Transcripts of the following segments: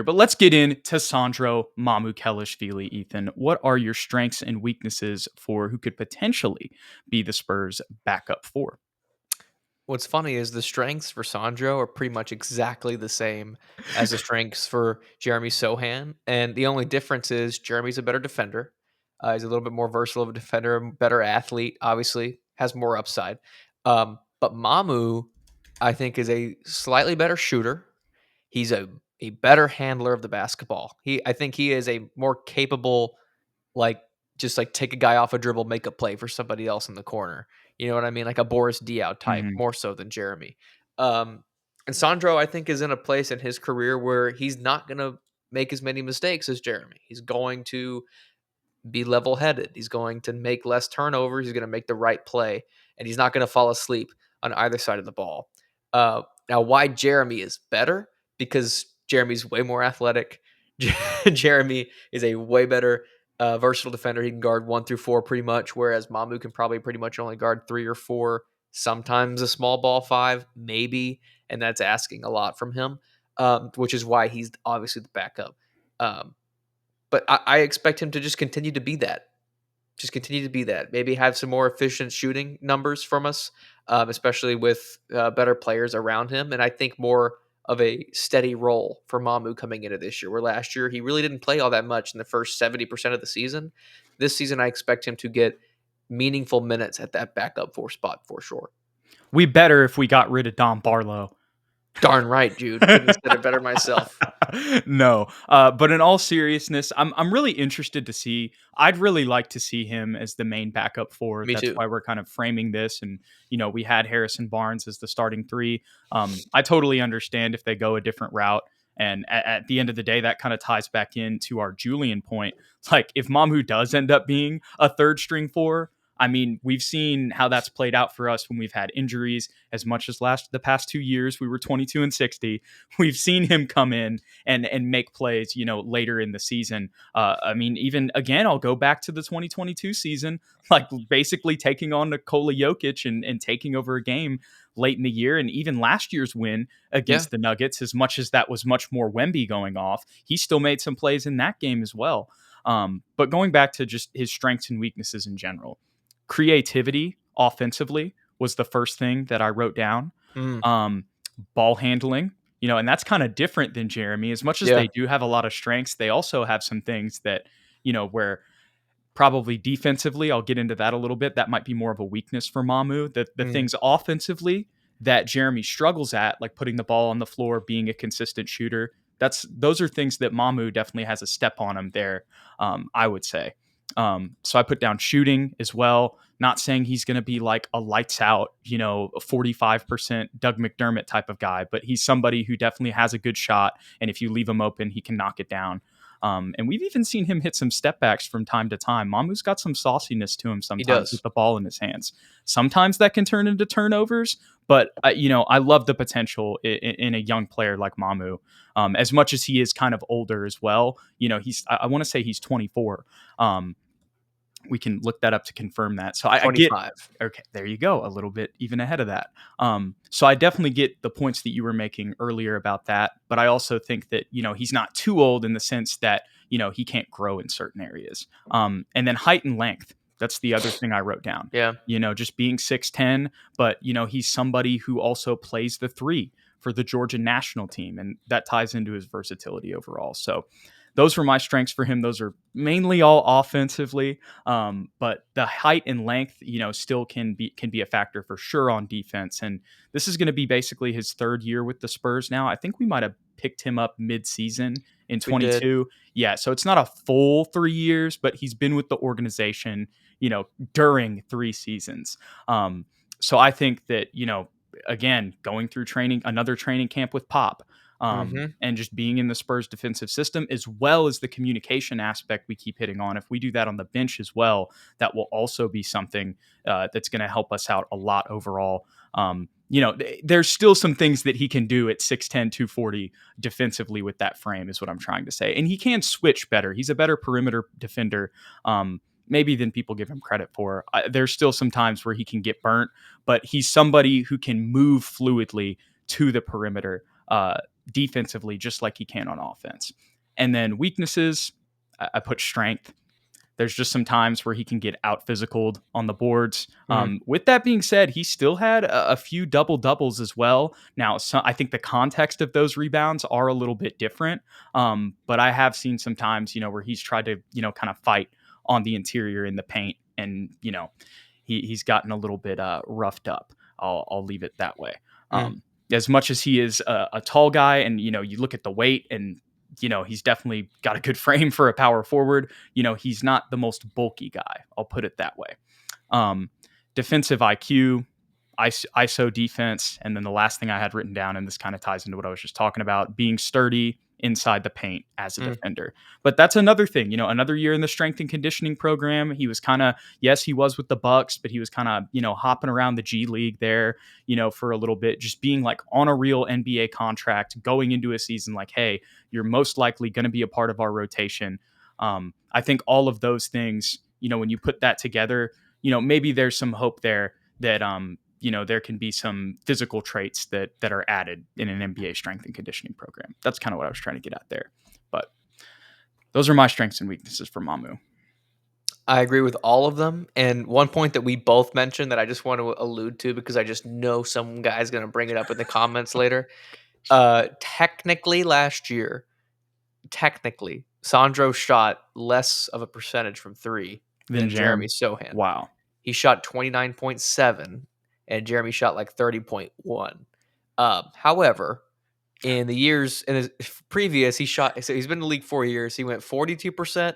But let's get into Sandro Mamukelashvili, Ethan. What are your strengths and weaknesses for who could potentially be the Spurs' backup four? What's funny is the strengths for Sandro are pretty much exactly the same as the strengths for Jeremy Sohan, and the only difference is Jeremy's a better defender. He's a little bit more versatile of a defender, better athlete, obviously, has more upside. But Mamu, I think, is a slightly better shooter. He's a better handler of the basketball. I think he is a more capable, like, just like take a guy off a dribble, make a play for somebody else in the corner. You know what I mean? Like a Boris Diaw type, Mhm. more so than Jeremy. Um, and Sandro, I think, is in a place in his career where he's not going to make as many mistakes as Jeremy. He's going to be level headed. He's going to make less turnovers. He's going to make the right play, and he's not going to fall asleep on either side of the ball. Now, why Jeremy is better? Because Jeremy's way more athletic. Jeremy is a way better versatile defender. He can guard 1 through 4 pretty much, whereas Mamu can probably pretty much only guard 3 or 4, sometimes a small ball 5, maybe, and that's asking a lot from him, which is why he's obviously the backup. Um, but I expect him to just continue to be that. Just continue to be that. Maybe have some more efficient shooting numbers from us, especially with better players around him. And I think more of a steady role for Mamu coming into this year, where last year he really didn't play all that much in the first 70% of the season. This season, I expect him to get meaningful minutes at that backup 4 spot for sure. We better if we got rid of Don Barlow. Darn right, Jude. Couldn't have said it better myself. No, but in all seriousness, I'm really interested to see. I'd really like to see him as the main backup four. Me That's too. why we're kind of framing this, and we had Harrison Barnes as the starting three. I totally understand if they go a different route. And at the end of the day, that kind of ties back into our Julian point. Like, if Mamu does end up being a third string four, I mean, we've seen how that's played out for us when we've had injuries. As much as the past 2 years, we were 22-60. We've seen him come in and make plays, later in the season. I mean, even again, I'll go back to the 2022 season, like basically taking on Nikola Jokic and taking over a game late in the year. And even last year's win Yeah. against the Nuggets, as much as that was much more Wemby going off, he still made some plays in that game as well. But going back to just his strengths and weaknesses in general, creativity offensively was the first thing that I wrote down. Mm, Um, Ball handling, and that's kind of different than Jeremy. As much as yeah. they do have a lot of strengths, they also have some things that, where probably defensively, I'll get into that a little bit. That might be more of a weakness for Mamu. The Mm, things offensively that Jeremy struggles at, like putting the ball on the floor, being a consistent shooter, those are things that Mamu definitely has a step on him there, I would say. So I put down shooting as well. Not saying he's going to be like a lights out, a 45% Doug McDermott type of guy, but he's somebody who definitely has a good shot. And if you leave him open, he can knock it down. And we've even seen him hit some step backs from time to time. Mamu's got some sauciness to him he sometimes with does. the ball in his hands. Sometimes that can turn into turnovers, but I love the potential in a young player like Mamu. As much as he is kind of older as well, I want to say he's 24. We can look that up to confirm that. So I get, 25. okay, there you go, a little bit even ahead of that. So I definitely get the points that you were making earlier about that, but I also think that he's not too old in the sense that he can't grow in certain areas. And then height and length. That's the other thing I wrote down. Yeah. Just being 6'10", but he's somebody who also plays the three for the Georgia national team, and that ties into his versatility overall. So those were my strengths for him. Those are mainly all offensively, but the height and length, still can be a factor for sure on defense. And this is going to be basically his third year with the Spurs now. I think we might have picked him up mid-season in We did. 22. Yeah, so it's not a full 3 years, but he's been with the organization, during 3 seasons. So I think that, again, going through another training camp with Pop, Mhm. and just being in the Spurs defensive system, as well as the communication aspect we keep hitting on. If we do that on the bench as well, that will also be something that's going to help us out a lot overall. There's still some things that he can do at 6'10", 240 defensively with that frame is what I'm trying to say. And he can switch better. He's a better perimeter defender. Maybe than people give him credit for. There's still some times where he can get burnt, but he's somebody who can move fluidly to the perimeter defensively, just like he can on offense. And then weaknesses, I put strength. There's just some times where he can get out physicaled on the boards. With that being said, he still had a few double doubles as well. Now, I think the context of those rebounds are a little bit different. But I have seen some times, where he's tried to, kind of fight on the interior in the paint, and he's gotten a little bit roughed up. I'll leave it that way. As much as he is a tall guy, and you look at the weight, and he's definitely got a good frame for a power forward. He's not the most bulky guy. I'll put it that way. Defensive IQ, ISO defense, and then the last thing I had written down, and this kind of ties into what I was just talking about, being sturdy inside the paint as a defender. But that's another thing, another year in the strength and conditioning program. He was kind of, yes, he was with the Bucks, but he was kind of, hopping around the G League there, for a little bit, just being like on a real NBA contract going into a season like, hey, you're most likely going to be a part of our rotation. I think all of those things, when you put that together, maybe there's some hope there that, there can be some physical traits that are added in an NBA strength and conditioning program. That's kind of what I was trying to get at there. But those are my strengths and weaknesses for Mamu. I agree with all of them. And one point that we both mentioned that I just want to allude to, because I just know some guy's going to bring it up in the comments later. Technically last year, Sandro shot less of a percentage from three than Jeremy Sohan. Wow. He shot 29.7 and Jeremy shot like 30.1. However, in his previous, he's been in the league 4 years. He went 42%,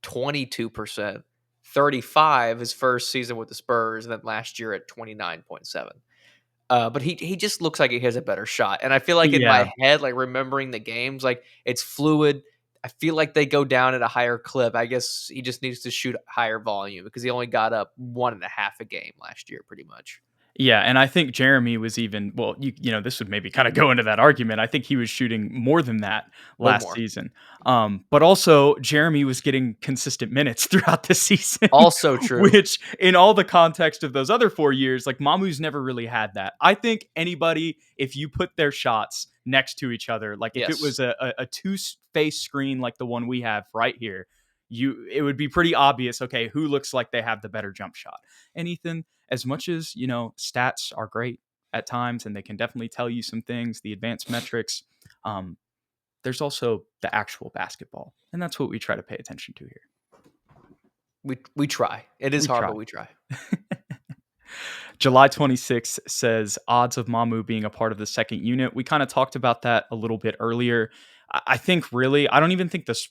22%, 35 his first season with the Spurs, and then last year at 29.7. But he just looks like he has a better shot. And I feel like in my head, like remembering the games, like it's fluid. I feel like they go down at a higher clip. I guess he just needs to shoot higher volume because he only got up 1.5 a game last year, pretty much. Yeah, and I think Jeremy was even, well, this would maybe kind of go into that argument. I think he was shooting more than that last season. But also, Jeremy was getting consistent minutes throughout the season. Also true. Which, in all the context of those other 4 years, like Mamu's never really had that. I think anybody, if you put their shots next to each other, like if it was a two-face screen like the one we have right here, it would be pretty obvious, okay, who looks like they have the better jump shot. And Ethan, as much as, stats are great at times and they can definitely tell you some things, the advanced metrics, there's also the actual basketball. And that's what we try to pay attention to here. We try. It is hard, but we try. July 26th says odds of Mamu being a part of the second unit. We kind of talked about that a little bit earlier. I think really, I don't even think this,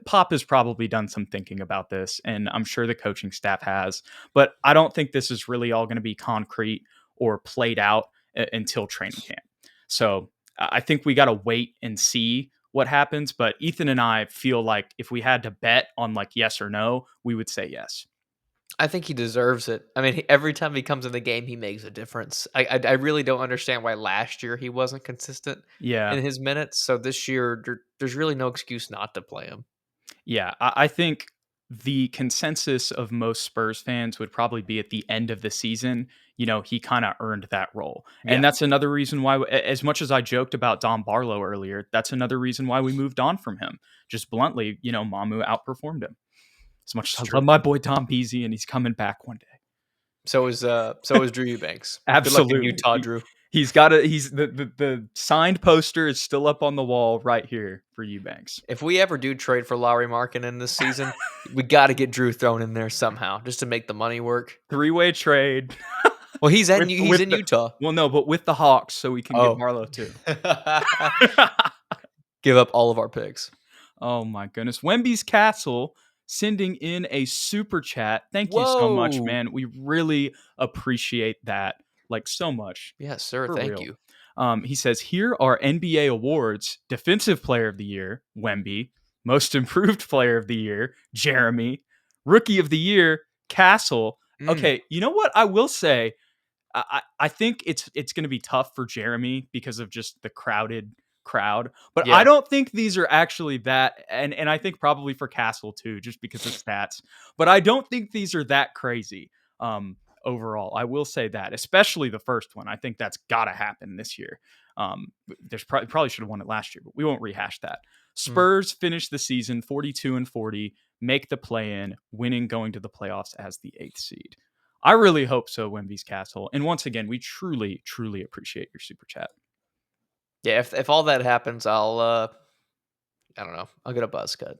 Pop has probably done some thinking about this, and I'm sure the coaching staff has, but I don't think this is really all going to be concrete or played out until training camp. So I think we got to wait and see what happens. But Ethan and I feel like if we had to bet on like yes or no, we would say yes. I think he deserves it. I mean, every time he comes in the game, he makes a difference. I really don't understand why last year he wasn't consistent in his minutes. So this year, there's really no excuse not to play him. Yeah, I think the consensus of most Spurs fans would probably be at the end of the season, he kind of earned that role. And that's another reason why, as much as I joked about Dom Barlow earlier, that's another reason why we moved on from him. Just bluntly, Mamu outperformed him. As much as I love my boy Tom Beasy, and he's coming back one day. So is Drew Eubanks. Absolutely. Good luck in Utah, Drew. He's got the signed poster is still up on the wall right here for Eubanks. If we ever do trade for Lauri Markkanen this season, we got to get Drew thrown in there somehow just to make the money work. 3-way trade. Well, he's in Utah. Well, no, but with the Hawks, so we can get Barlow too. Give up all of our picks. Oh my goodness. Wemby's Castle sending in a super chat. Thank you so much, man. We really appreciate that. Like so much. Yes, sir. Thank you. He says, here are NBA awards: Defensive Player of the Year, Wemby; Most Improved Player of the Year, Jeremy; Rookie of the Year, Castle. Okay, you know what I will say? I think it's going to be tough for Jeremy because of just the crowded crowd, but I don't think these are actually that, and I think probably for Castle too, just because of stats, but I don't think these are that crazy. Overall, I will say that, especially the first one. I think that's got to happen this year. There's probably should have won it last year, but we won't rehash that. Mm. Spurs finish the season 42-40, make the play-in, winning, going to the playoffs as the 8th seed. I really hope so, Wemby's Castle. And once again, we truly, truly appreciate your super chat. Yeah, if all that happens, I'll I don't know. I'll get a buzz cut.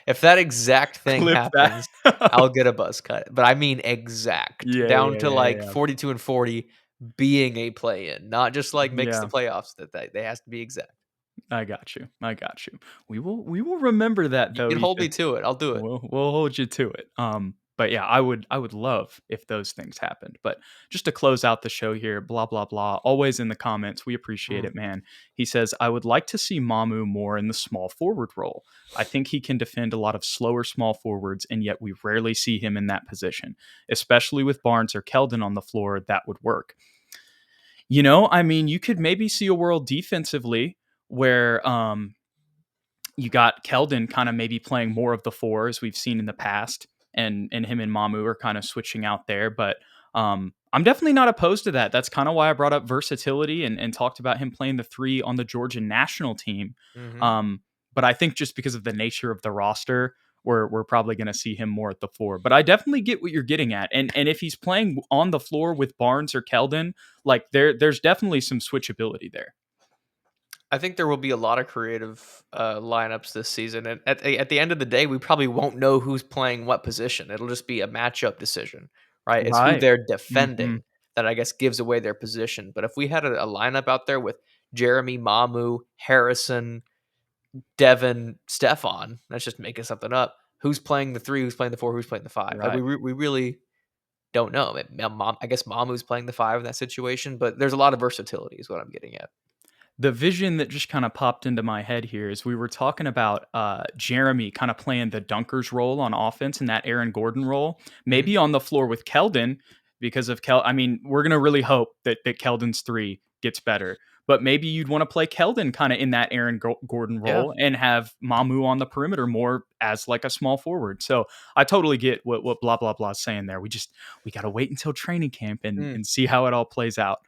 If that exact thing Clip that. happens, I'll get a buzz cut. But I mean exact, Yeah, down yeah, to yeah, like yeah. 42-40 being a play-in, not just like makes the Yeah, playoffs. That they has to be exact. I got you. I got you. We will remember that You though, can hold me Ethan. to it. I'll do it. We'll hold you to it. But yeah, I would love if those things happened. But just to close out the show here, blah blah blah. Always in the comments, we appreciate Mm. it, man. He says, I would like to see Mamu more in the small forward role. I think he can defend a lot of slower small forwards, and yet we rarely see him in that position. Especially with Barnes or Keldon on the floor, that would work. I mean, you could maybe see a world defensively where you got Keldon kind of maybe playing more of the four as we've seen in the past, and him and Mamu are kind of switching out there. But I'm definitely not opposed to that. That's kind of why I brought up versatility and talked about him playing the three on the Georgian national team. Mhm. Um, but I think just because of the nature of the roster, we're probably going to see him more at the four. But I definitely get what you're getting at, and if he's playing on the floor with Barnes or Keldon, like there's definitely some switchability there. I think there will be a lot of creative lineups this season, and at the end of the day, we probably won't know who's playing what position. It'll just be a matchup decision, right? It's who Right. they're Hmm. defending that I guess gives away their position. But if we had a lineup out there with Jeremy, Mamu, Harrison, Devin, Stefan, that's just making something up. Who's playing the three? Who's playing the four? Who's playing the five? Like Right. we really don't know. I guess Mamu's playing the five in that situation, but there's a lot of versatility, is what I'm getting at. The vision that just kind of popped into my head here is we were talking about Jeremy kind of playing the dunker's role on offense in that Aaron Gordon role, Mhm. maybe on the floor with Keldon because of I mean, we're gonna really hope that Keldon's three gets better, but maybe you'd want to play Keldon kind of in that Aaron Gordon Yeah. role and have Mamu on the perimeter more as like a small forward. So I totally get what blah blah blah is saying there. We got to wait until training camp and Mm. and see how it all plays out.